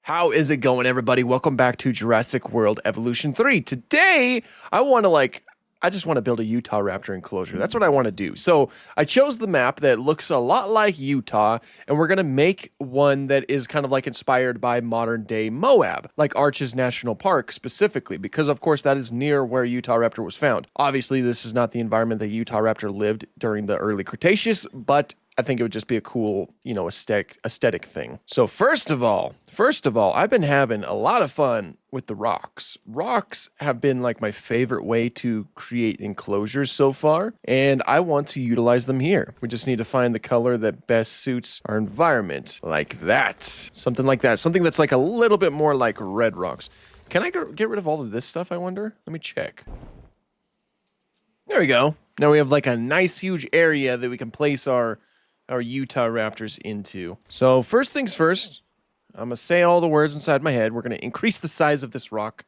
How is it going, everybody? Welcome back to Jurassic World Evolution 3. Today, I just want to build a Utahraptor enclosure. That's what I want to do. So I chose the map that looks a lot like Utah, and we're going to make one that is kind of like inspired by modern day Moab, like Arches National Park specifically, because of course that is near where Utahraptor was found. Obviously, this is not the environment that Utahraptor lived during the early Cretaceous, but I think it would just be a cool, aesthetic thing. So first of all, I've been having a lot of fun with the rocks. Rocks have been like my favorite way to create enclosures so far, and I want to utilize them here. We just need to find the color that best suits our environment, like that. Something like that. Something that's like a little bit more like red rocks. Can I get rid of all of this stuff, I wonder? Let me check. There we go. Now we have like a nice huge area that we can place our Utahraptors into. So first things first, I'm gonna say all the words inside my head. We're gonna increase the size of this rock.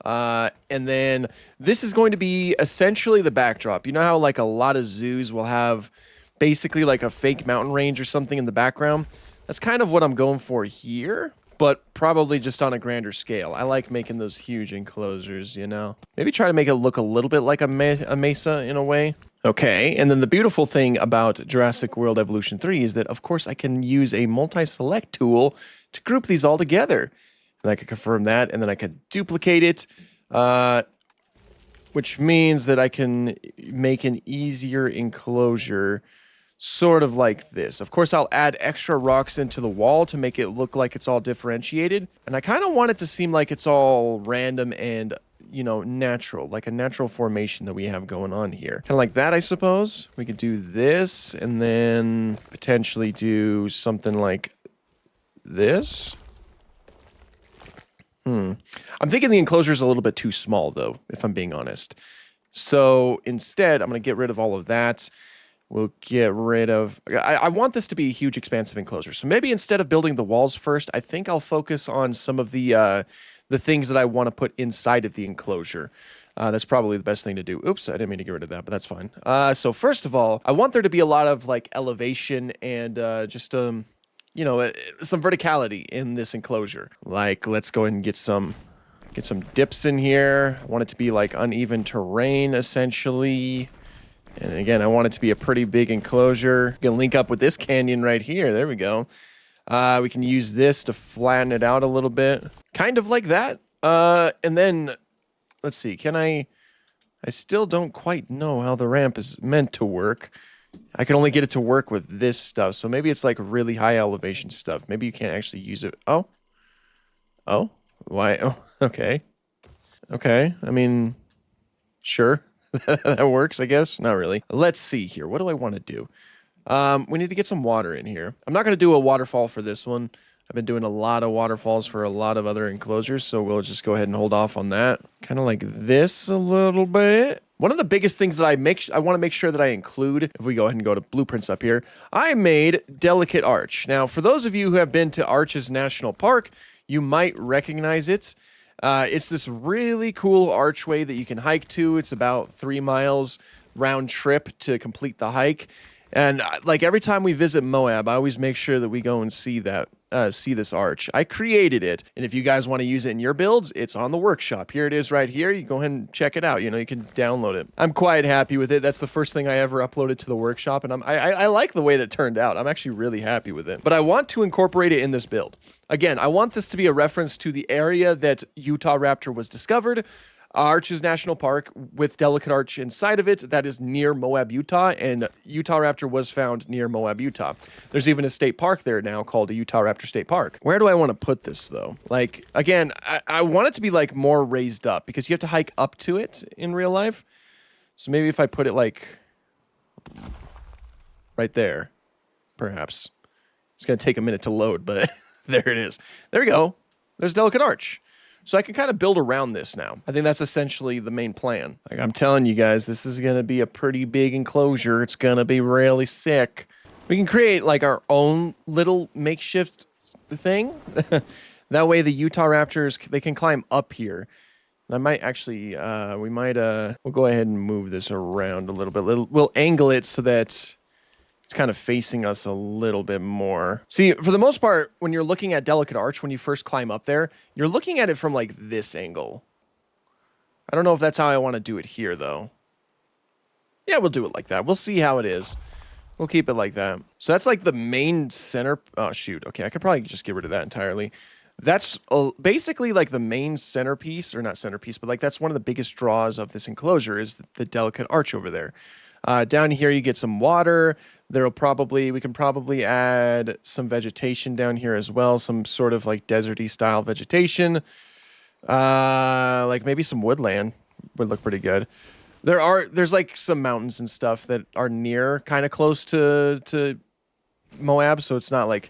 And then this is going to be essentially the backdrop. You know how like a lot of zoos will have basically like a fake mountain range or something in the background? That's kind of what I'm going for here, but probably just on a grander scale. I like making those huge enclosures, you know? Maybe try to make it look a little bit like a mesa in a way. Okay, and then the beautiful thing about Jurassic World Evolution 3 is that, of course, I can use a multi-select tool to group these all together. And I can confirm that, and then I can duplicate it, which means that I can make an easier enclosure, sort of like this. Of course, I'll add extra rocks into the wall to make it look like it's all differentiated, and I kind of want it to seem like it's all random and natural, like a natural formation that we have going on here. Kind of like that, I suppose. We could do this and then potentially do something like this. I'm thinking the enclosure is a little bit too small, though, if I'm being honest. So instead, I'm going to get rid of all of that. We'll get rid of... I want this to be a huge, expansive enclosure. So maybe instead of building the walls first, I think I'll focus on some of the things that I want to put inside of the enclosure. That's probably the best thing to do. Oops, I didn't mean to get rid of that, but that's fine. So first of all, I want there to be a lot of like elevation and just some verticality in this enclosure. Like, let's go ahead and get some dips in here. I want it to be like uneven terrain, essentially. And again, I want it to be a pretty big enclosure. Gonna link up with this canyon right here. There we go. We can use this to flatten it out a little bit. Kind of like that. And then, let's see, I still don't quite know how the ramp is meant to work. I can only get it to work with this stuff. So maybe it's like really high elevation stuff. Maybe you can't actually use it. Oh, why? Oh, okay. Okay, I mean, sure. That works, I guess. Not really. Let's see here. What do I want to do? We need to get some water in here. I'm not going to do a waterfall for this one. I've been doing a lot of waterfalls for a lot of other enclosures, so we'll just go ahead and hold off on that. Kind of like this a little bit. One of the biggest things that I want to make sure that I include, if we go ahead and go to blueprints up here, I made Delicate Arch. Now, for those of you who have been to Arches National Park, you might recognize it. It's this really cool archway that you can hike to. It's about 3 miles round trip to complete the hike. And like every time we visit Moab, I always make sure that we go and see this arch. I created it, and if you guys want to use it in your builds, it's on the workshop. Here it is right here. You go ahead and check it out. You can download it. I'm quite happy with it. That's the first thing I ever uploaded to the workshop, and I like the way that turned out. I'm actually really happy with it. But I want to incorporate it in this build. Again, I want this to be a reference to the area that Utahraptor was discovered. Arches National Park with Delicate Arch inside of it. That is near Moab, Utah, and Utahraptor was found near Moab, Utah. There's even a state park there now called the Utahraptor State Park. Where do I want to put this, though? Like, again, I want it to be, like, more raised up because you have to hike up to it in real life. So maybe if I put it, like, right there, perhaps. It's going to take a minute to load, but there it is. There we go. There's Delicate Arch. So I can kind of build around this now. I think that's essentially the main plan. Like I'm telling you guys, this is going to be a pretty big enclosure. It's going to be really sick. We can create like our own little makeshift thing. That way the Utahraptors, they can climb up here. I might actually, we'll go ahead and move this around a little bit. We'll angle it so that It's kind of facing us a little bit more. See, for the most part, when you're looking at Delicate Arch, when you first climb up there, you're looking at it from like this angle. I don't know if that's how I want to do it here, though. Yeah, we'll do it like that. We'll see how it is. We'll keep it like that. So that's like the main center. Oh, shoot. Okay, I could probably just get rid of that entirely. That's basically like the main centerpiece, or not centerpiece, but like that's one of the biggest draws of this enclosure is the Delicate Arch over there. Down here, you get some water. We can probably add some vegetation down here as well. Some sort of like deserty style vegetation. Like maybe some woodland would look pretty good. There's like some mountains and stuff that are near kind of close to Moab. So it's not like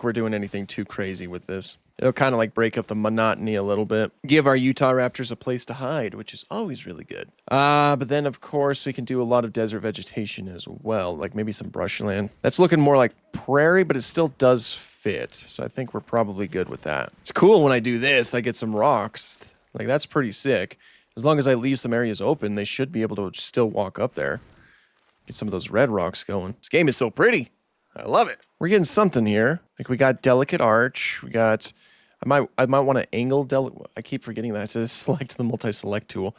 we're doing anything too crazy with this. It'll kind of like break up the monotony a little bit. Give our Utahraptors a place to hide, which is always really good. But then, of course, we can do a lot of desert vegetation as well, like maybe some brushland. That's looking more like prairie, but it still does fit. So I think we're probably good with that. It's cool when I do this, I get some rocks. Like, that's pretty sick. As long as I leave some areas open, they should be able to still walk up there. Get some of those red rocks going. This game is so pretty. I love it. We're getting something here. Like, we got Delicate Arch. We got... I might want to angle I keep forgetting that to select the multi-select tool.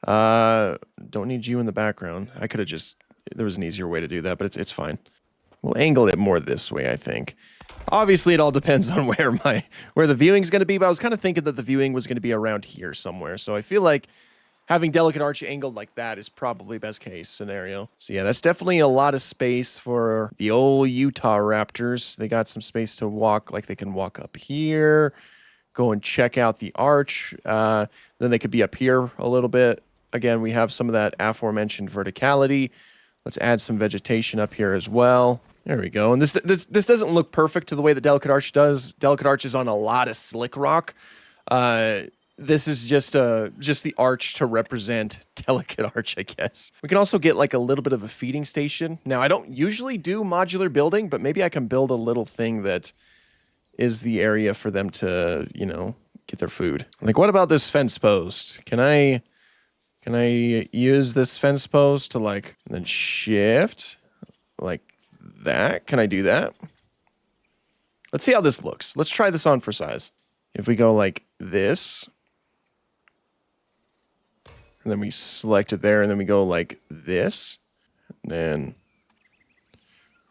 Don't need you in the background. I could have just... There was an easier way to do that, but it's fine. We'll angle it more this way, I think. Obviously, it all depends on where the viewing's going to be, but I was kind of thinking that the viewing was going to be around here somewhere. So I feel like having Delicate Arch angled like that is probably best case scenario. So yeah, that's definitely a lot of space for the old Utahraptors. They got some space to walk, like they can walk up here, go and check out the arch. Then they could be up here a little bit. Again, we have some of that aforementioned verticality. Let's add some vegetation up here as well. There we go. And this doesn't look perfect to the way that Delicate Arch does. Delicate Arch is on a lot of slick rock. This is just the arch to represent Delicate Arch, I guess. We can also get like a little bit of a feeding station. Now, I don't usually do modular building, but maybe I can build a little thing that is the area for them to, you know, get their food. Like, what about this fence post? Can I use this fence post to like, and then shift like that? Can I do that? Let's see how this looks. Let's try this on for size. If we go like this, and then we select it there, and then we go like this, and then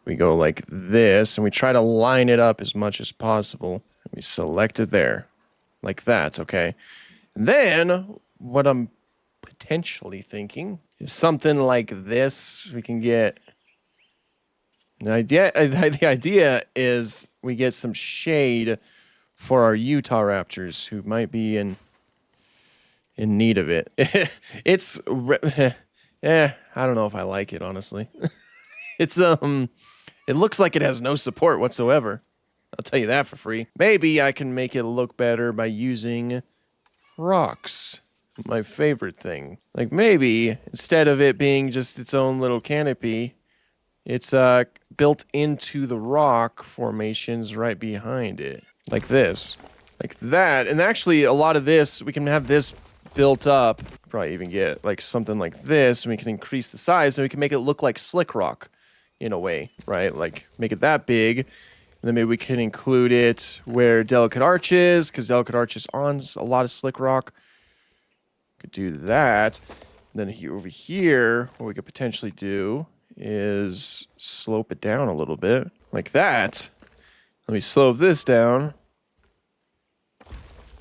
we go like this, and we try to line it up as much as possible. And we select it there, like that, okay? And then, what I'm potentially thinking is something like this. We can get... The idea is we get some shade for our Utahraptors who might be in need of it. It's I don't know if I like it, honestly. It looks like it has no support whatsoever. I'll tell you that for free. Maybe I can make it look better by using rocks. My favorite thing. Like maybe instead of it being just its own little canopy, it's built into the rock formations right behind it. Like this. Like that. And actually, a lot of this, we can have this built up. Probably even get like something like this, and we can increase the size, and we can make it look like slick rock in a way, right? Like make it that big. And then maybe we can include it where Delicate Arch is, because Delicate Arch is on a lot of slick rock. Could do that. And then here, over here, what we could potentially do is slope it down a little bit, like that. Let me slope this down,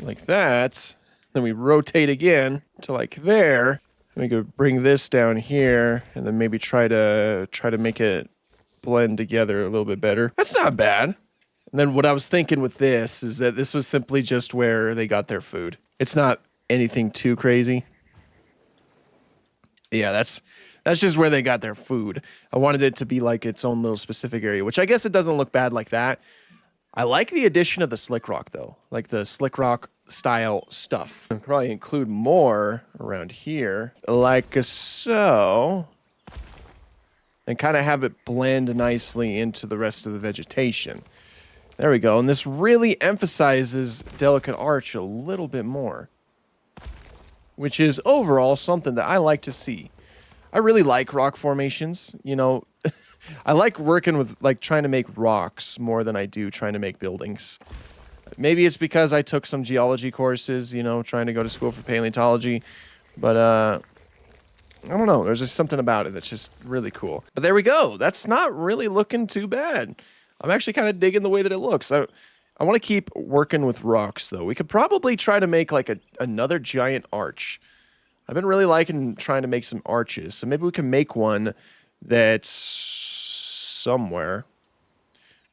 like that. Then we rotate again to like there. And we could bring this down here, and then maybe try to make it blend together a little bit better. That's not bad. And then what I was thinking with this is that this was simply just where they got their food. It's not anything too crazy. Yeah, that's just where they got their food. I wanted it to be like its own little specific area, which I guess it doesn't look bad like that. I like the addition of the slick rock, though. Like the slick rock style stuff. I'll probably include more around here, like so. And kind of have it blend nicely into the rest of the vegetation. There we go. And this really emphasizes Delicate Arch a little bit more, which is overall something that I like to see. I really like rock formations. You know, I like working with, like, trying to make rocks more than I do trying to make buildings. Maybe it's because I took some geology courses, you know, trying to go to school for paleontology. But, I don't know. There's just something about it that's just really cool. But there we go. That's not really looking too bad. I'm actually kind of digging the way that it looks. I want to keep working with rocks, though. We could probably try to make, like, another giant arch. I've been really liking trying to make some arches. So maybe we can make one that's somewhere.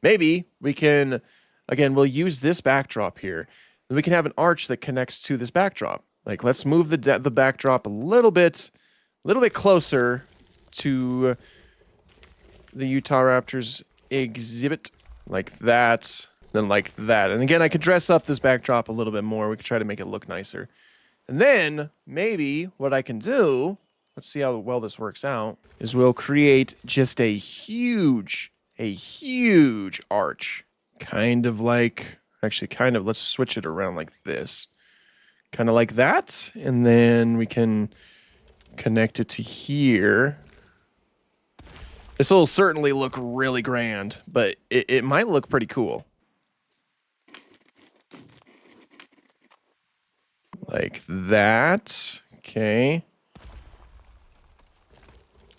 Maybe we can, again, we'll use this backdrop here. And we can have an arch that connects to this backdrop. Like, let's move the backdrop a little bit closer to the Utahraptor's exhibit. Like that, then like that. And again, I could dress up this backdrop a little bit more. We could try to make it look nicer. And then, maybe, what I can do, let's see how well this works out, is we'll create just a huge arch. Kind of like, actually, let's switch it around like this. Kind of like that, and then we can connect it to here. This will certainly look really grand, but it might look pretty cool. Like that. Okay.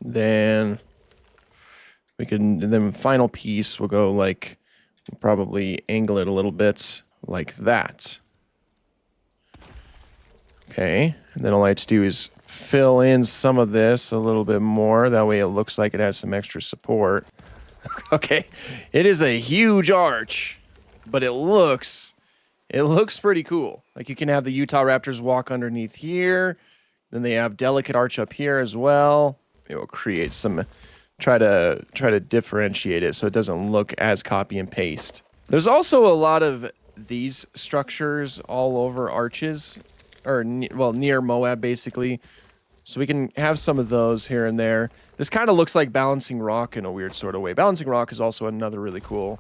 Then we can, and then final piece, we'll go like, we'll probably angle it a little bit like that. Okay, and then all I have to do is fill in some of this a little bit more. That way it looks like it has some extra support. Okay, it is a huge arch, but it looks pretty cool. Like you can have the Utahraptors walk underneath here. Then they have delicate arch up here as well. It will create some, try to differentiate it so it doesn't look as copy and paste. There's also a lot of these structures all over arches. Or, well, near Moab, basically. So we can have some of those here and there. This kind of looks like Balancing Rock in a weird sort of way. Balancing Rock is also another really cool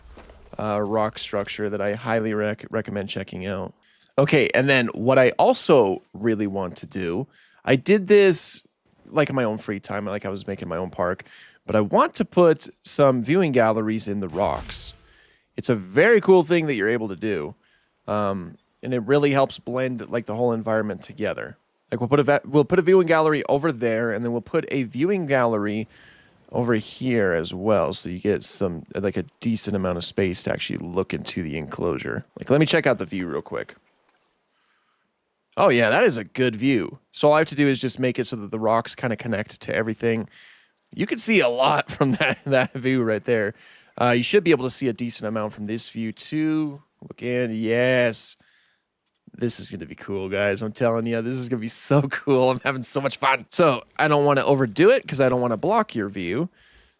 rock structure that I highly recommend checking out. Okay, and then what I also really want to do, I did this like in my own free time, like I was making my own park, but I want to put some viewing galleries in the rocks. It's a very cool thing that you're able to do. And it really helps blend like the whole environment together. Like we'll put a viewing gallery over there, and then we'll put a viewing gallery over here as well, so you get some like a decent amount of space to actually look into the enclosure. Like, let me check out the view real quick. Oh yeah, that is a good view. So all I have to do is just make it so that the rocks kind of connect to everything. You can see a lot from that view right there. You should be able to see a decent amount from this view too. Look in, yes. This is going to be cool, guys. I'm telling you, this is going to be so cool. I'm having so much fun. So I don't want to overdo it because I don't want to block your view.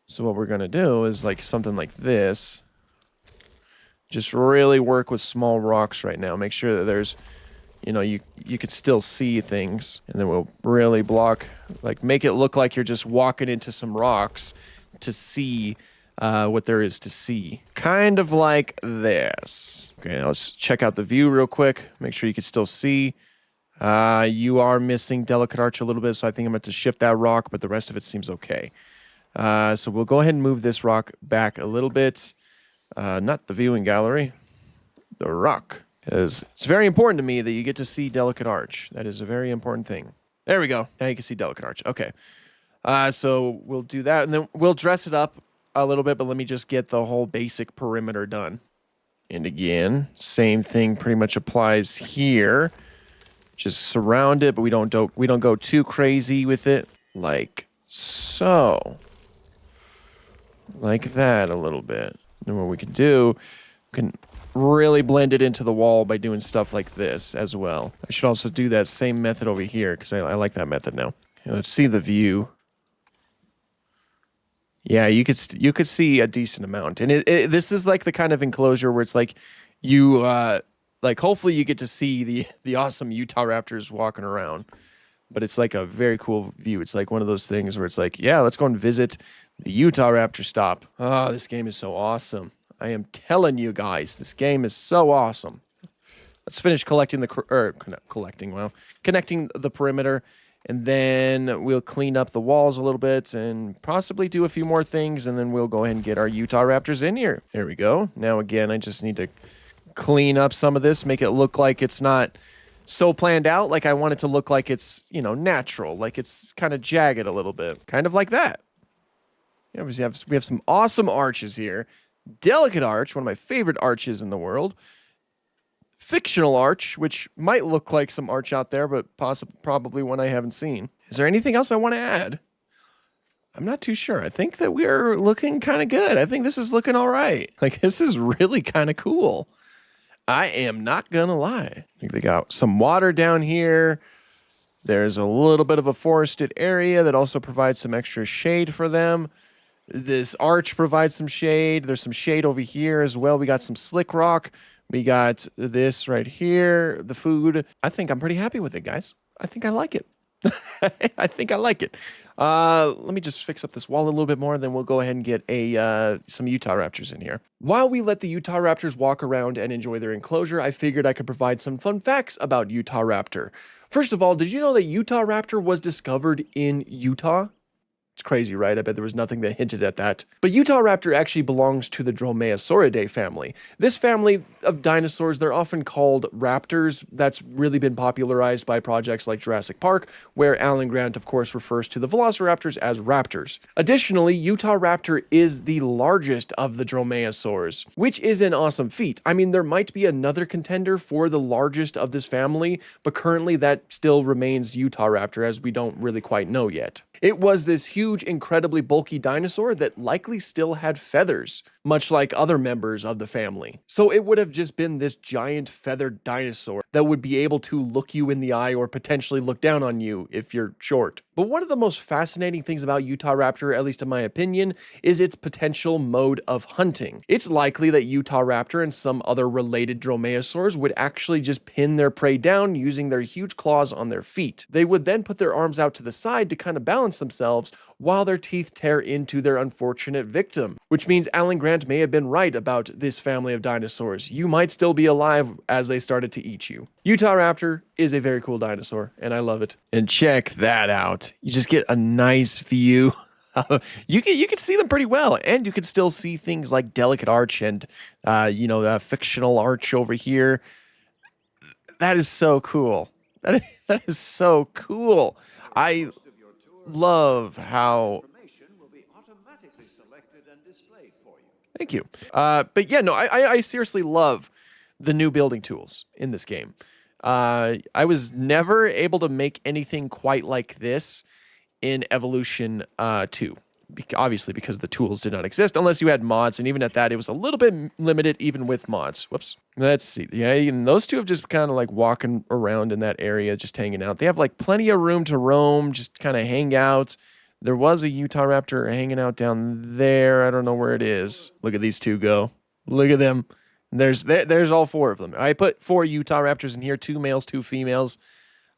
So what we're going to do is like something like this. Just really work with small rocks right now. Make sure that there's, you know, you could still see things. And then we'll really block, like make it look like you're just walking into some rocks to see what there is to see. Kind of like this. Okay, now let's check out the view real quick. Make sure you can still see. You are missing delicate arch a little bit, so I think I'm going to shift that rock, but the rest of it seems okay. So we'll go ahead and move this rock back a little bit. Not the viewing gallery, the rock. Because it's very important to me that you get to see delicate arch. That is a very important thing. There we go. Now you can see delicate arch. Okay. So we'll do that, and then we'll dress it up a little bit, but let me just get the whole basic perimeter done. And again, same thing pretty much applies here. Just surround it, but we don't go too crazy with it. Like so. Like that a little bit. And what we can do, we can really blend it into the wall by doing stuff like this as well. I should also do that same method over here because I like that method now. Okay, let's see the view. Yeah, you could see a decent amount, and this is like the kind of enclosure where it's like you like hopefully you get to see the awesome Utahraptors walking around, but it's like a very cool view. It's like one of those things where it's like, yeah, let's go and visit the Utahraptor stop. Oh, this game is so awesome! I am telling you guys, this game is so awesome. Let's finish connecting the perimeter, And then we'll clean up the walls a little bit and possibly do a few more things. And then we'll go ahead and get our Utahraptors in here. There we go. Now, again, I just need to clean up some of this, make it look like it's not so planned out. Like I want it to look like it's, you know, natural, like it's kind of jagged a little bit. Kind of like that. Yeah, we have some awesome arches here. Delicate arch, one of my favorite arches in the world. Fictional arch, which might look like some arch out there, but probably one I haven't seen. Is there anything else I want to add? I'm not too sure. I think that we're looking kind of good. I think this is looking all right. Like, this is really kind of cool. I am not going to lie. I think they got some water down here. There's a little bit of a forested area that also provides some extra shade for them. This arch provides some shade. There's some shade over here as well. We got some slick rock. We got this right here, the food. I think I'm pretty happy with it, guys. I think I like it. I think I like it. Let me just fix up this wall a little bit more, then we'll go ahead and get some Utahraptors in here. While we let the Utahraptors walk around and enjoy their enclosure, I figured I could provide some fun facts about Utahraptor. First of all, did you know that Utahraptor was discovered in Utah? It's crazy, right? I bet there was nothing that hinted at that. But Utahraptor actually belongs to the Dromaeosauridae family. This family of dinosaurs, they're often called raptors. That's really been popularized by projects like Jurassic Park, where Alan Grant, of course, refers to the velociraptors as raptors. Additionally, Utahraptor is the largest of the dromaeosaurs, which is an awesome feat. I mean, there might be another contender for the largest of this family, but currently that still remains Utahraptor, as we don't really quite know yet. It was this huge, incredibly bulky dinosaur that likely still had feathers, much like other members of the family. So it would have just been this giant feathered dinosaur that would be able to look you in the eye or potentially look down on you if you're short. But one of the most fascinating things about Utahraptor, at least in my opinion, is its potential mode of hunting. It's likely that Utahraptor and some other related dromaeosaurs would actually just pin their prey down using their huge claws on their feet. They would then put their arms out to the side to kind of balance themselves while their teeth tear into their unfortunate victim. Which means Alan Grant may have been right about this family of dinosaurs. You might still be alive as they started to eat you. Utahraptor is a very cool dinosaur, and I love it. And check that out. You just get a nice view. You can see them pretty well, and you can still see things like delicate arch and fictional arch over here. That is so cool. That is so cool. I love how. Thank you. But yeah, no, I seriously love the new building tools in this game. I was never able to make anything quite like this in Evolution 2. Obviously, because the tools did not exist unless you had mods, and even at that, it was a little bit limited even with mods. Whoops. Let's see. Yeah, and those two have just kind of like walking around in that area, just hanging out. They have like plenty of room to roam, just kind of hang out. There was a Utahraptor hanging out down there. I don't know where it is. Look at these two go. Look at them. There's all four of them. I put 4 Utahraptors in here, 2 males, 2 females.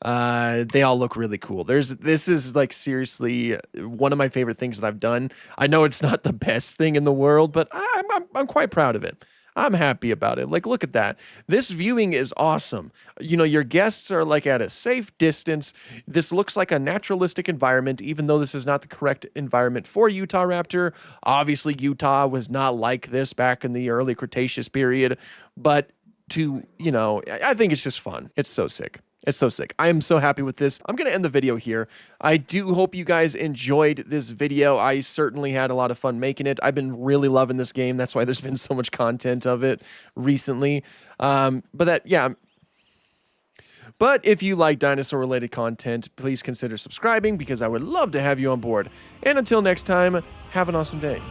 They all look really cool. This is like seriously one of my favorite things that I've done. I know it's not the best thing in the world, but I'm quite proud of it. I'm happy about it. Like, look at that. This viewing is awesome. You know, your guests are like at a safe distance. This looks like a naturalistic environment, even though this is not the correct environment for Utahraptor. Obviously, Utah was not like this back in the early Cretaceous period, but I think it's just fun. It's so sick. It's so sick. I am so happy with this. I'm going to end the video here. I do hope you guys enjoyed this video. I certainly had a lot of fun making it. I've been really loving this game. That's why there's been so much content of it recently. But if you like dinosaur-related content, please consider subscribing because I would love to have you on board. And until next time, have an awesome day.